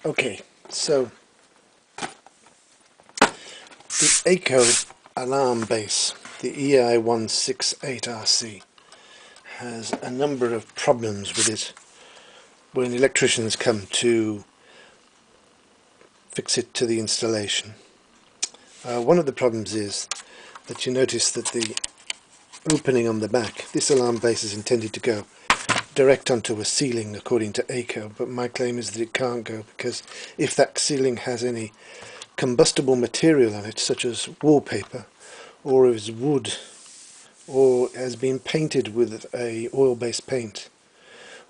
Okay, so the AICO alarm base, the AICO ei168 has a number of problems with it when electricians come to fix it to the installation. One of the problems is that you notice that the opening on the back, this alarm base is intended to go direct onto a ceiling according to AICO, but my claim is that it can't go, because if that ceiling has any combustible material on it, such as wallpaper, or is wood, or has been painted with a oil-based paint,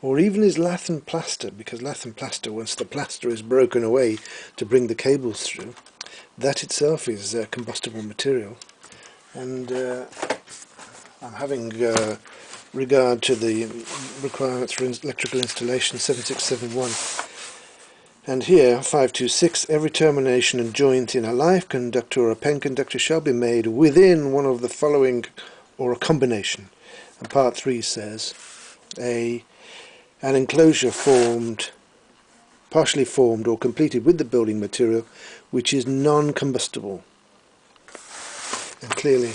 or even is lath and plaster, because lath and plaster, once the plaster is broken away to bring the cables through, that itself is combustible material. And I'm having regard to the requirements for electrical installation 7671, and here 526, every termination and joint in a live conductor or a pen conductor shall be made within one of the following or a combination, and part 3 says an enclosure partially formed or completed with the building material which is non-combustible. And clearly,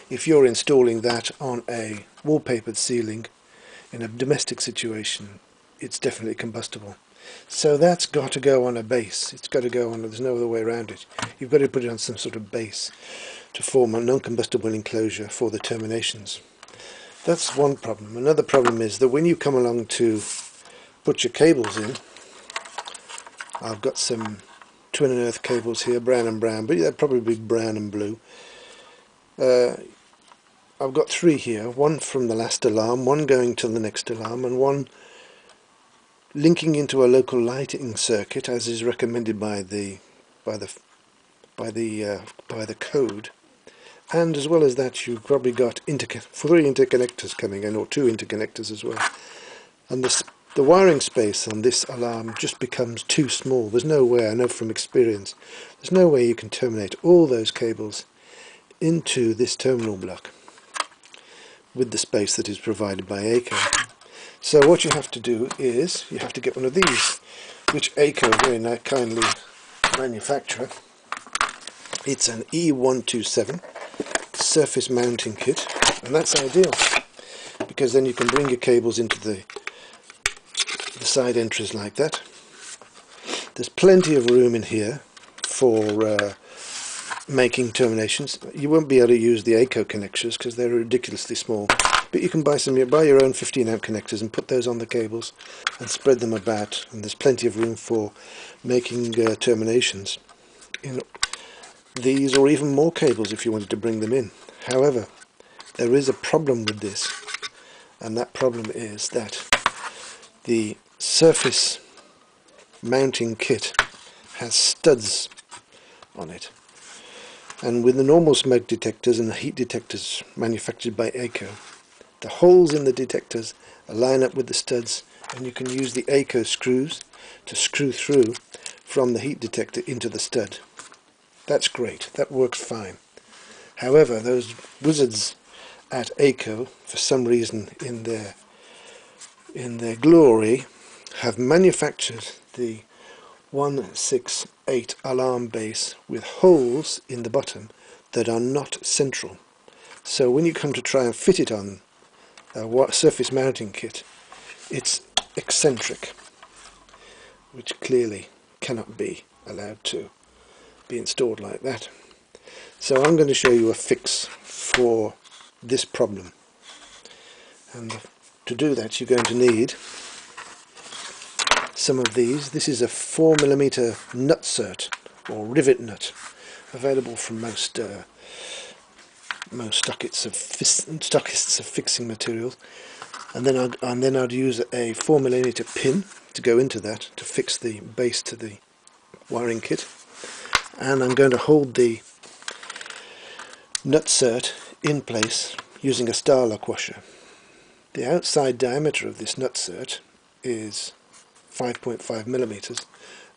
if you're installing that on a wallpapered ceiling in a domestic situation, it's definitely combustible. So that's got to go on a base. It's got to go on, there's no other way around it. You've got to put it on some sort of base to form a non-combustible enclosure for the terminations. That's one problem. Another problem is that when you come along to put your cables in, I've got some twin and earth cables here, brown and brown, but they'd probably be brown and blue. I've got 3 here, one from the last alarm, one going to the next alarm, and one linking into a local lighting circuit, as is recommended by the code. And as well as that, you've probably got 3 interconnectors coming in, or 2 interconnectors as well. And the wiring space on this alarm just becomes too small. There's no way, I know from experience, there's no way you can terminate all those cables into this terminal block with the space that is provided by AICO. So what you have to do is, you have to get one of these, which AICO very kindly manufacture. It's an E127 surface mounting kit, and that's ideal, because then you can bring your cables into the side entries like that. There's plenty of room in here for making terminations. You won't be able to use the AICO connectors because they're ridiculously small, but you can buy your own 15 amp connectors and put those on the cables and spread them about, and there's plenty of room for making terminations in these, or even more cables if you wanted to bring them in. However, there is a problem with this, and that problem is that the surface mounting kit has studs on it, and with the normal smoke detectors and the heat detectors manufactured by AICO, the holes in the detectors line up with the studs, and you can use the AICO screws to screw through from the heat detector into the stud. That's great, that works fine. However, those wizards at AICO, for some reason in their glory, have manufactured the 168 alarm base with holes in the bottom that are not central. So when you come to try and fit it on a surface mounting kit, it's eccentric, which clearly cannot be allowed to be installed like that. So I'm going to show you a fix for this problem, and to do that you're going to need some of these. This is a 4mm nutsert, or rivet nut, available from most stockists of fixing materials. And then I'd use a 4mm pin to go into that to fix the base to the wiring kit. And I'm going to hold the nutsert in place using a star lock washer. The outside diameter of this nutsert is 5.5mm,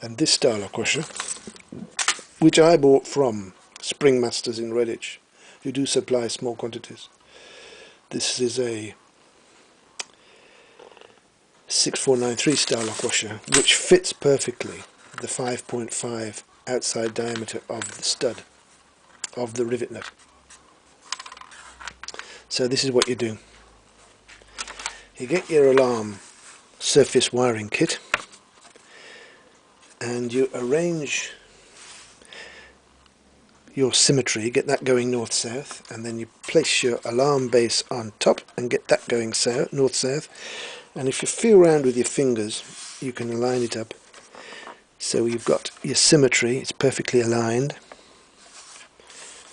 and this star lock washer, which I bought from Spring Masters in Redditch, who do supply small quantities, this is a 6493 star lock washer, which fits perfectly the 5.5 outside diameter of the stud of the rivet nut. So this is what you do. You get your alarm surface wiring kit and you arrange your symmetry, get that going north-south, and then you place your alarm base on top and get that going south, north-south. And if you feel around with your fingers, you can align it up. So you've got your symmetry, it's perfectly aligned.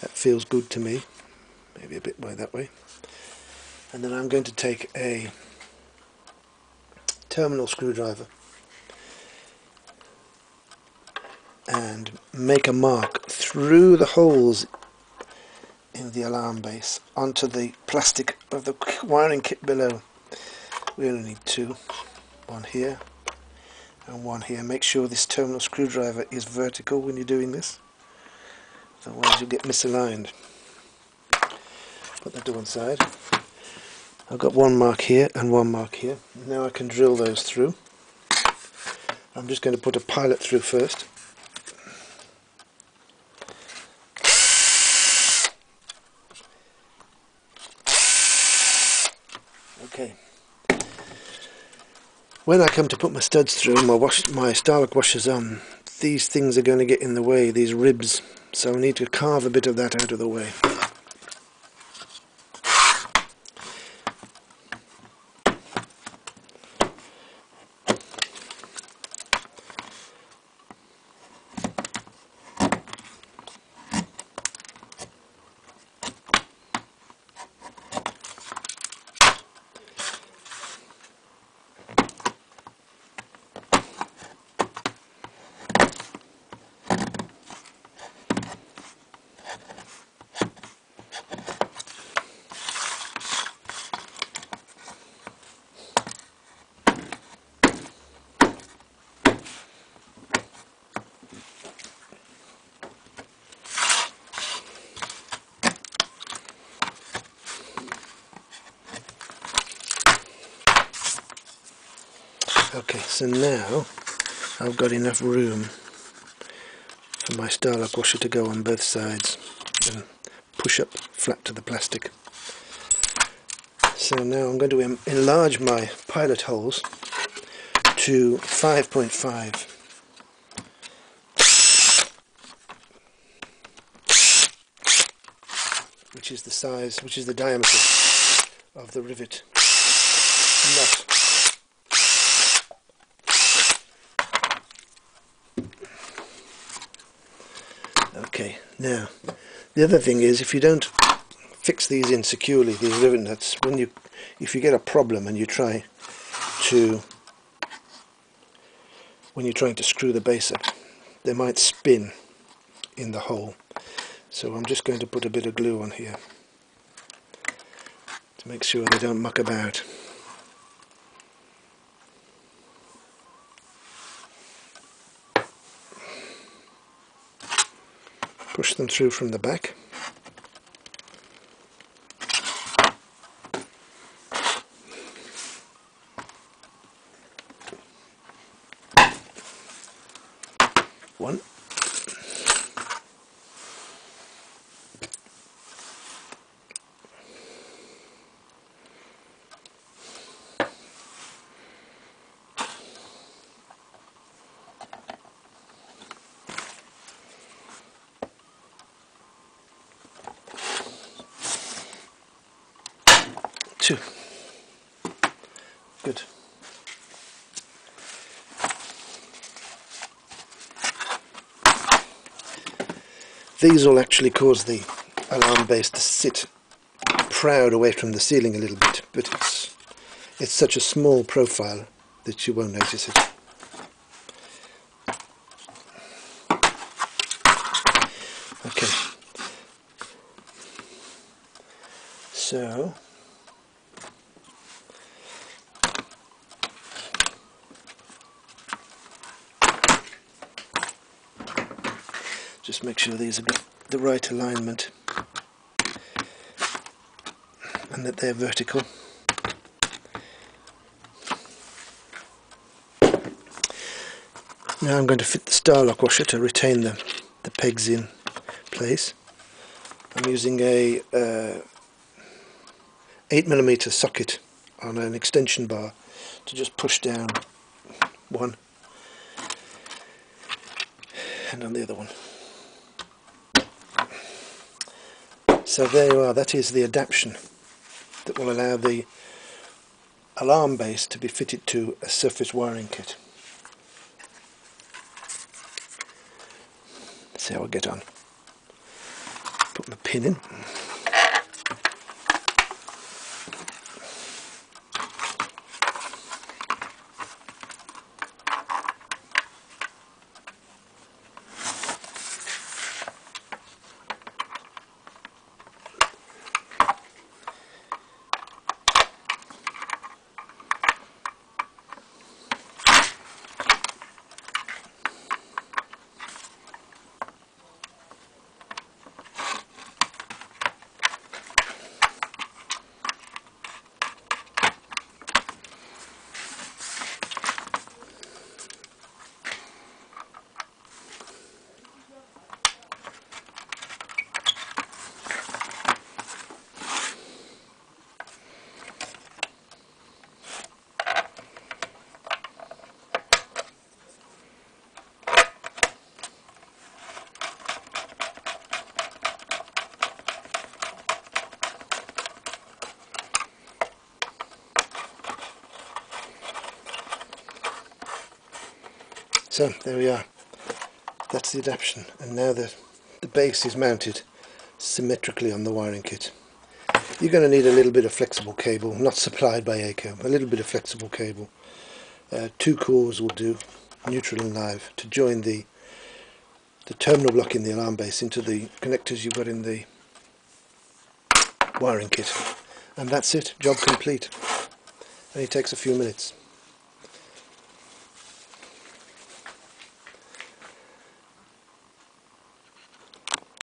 That feels good to me. Maybe a bit by that way. And then I'm going to take a terminal screwdriver and make a mark through the holes in the alarm base onto the plastic of the wiring kit below. We only need two, one here and one here. Make sure this terminal screwdriver is vertical when you're doing this, otherwise you'll get misaligned. Put that to one side. I've got one mark here and one mark here. Now I can drill those through. I'm just going to put a pilot through first. Okay. When I come to put my studs through, my starlock washers on, these things are going to get in the way, these ribs, so I need to carve a bit of that out of the way. Okay, so now I've got enough room for my starlock washer to go on both sides and push up flat to the plastic. So now I'm going to enlarge my pilot holes to 5.5. which is the size, which is the diameter of the rivet nut. Okay, now the other thing is, if you don't fix these in securely, these rivet nuts, if you get a problem and you try to, when you're trying to screw the base up, they might spin in the hole. So I'm just going to put a bit of glue on here to make sure they don't muck about. Push them through from the back. One. Two. Good. These will actually cause the alarm base to sit proud away from the ceiling a little bit, but it's such a small profile that you won't notice it. Okay. So just make sure these have got the right alignment and that they're vertical. Now I'm going to fit the star lock washer to retain the pegs in place. I'm using a 8mm socket on an extension bar to just push down one and on the other one. So there you are, that is the adaptation that will allow the alarm base to be fitted to a surface wiring kit. Let's see how I get on. Put my pin in. So there we are, that's the adaptation, and now the base is mounted symmetrically on the wiring kit. You're going to need a little bit of flexible cable, not supplied by AICO, a little bit of flexible cable. 2 cores will do, neutral and live, to join the terminal block in the alarm base into the connectors you've got in the wiring kit. And that's it, job complete. Only takes a few minutes.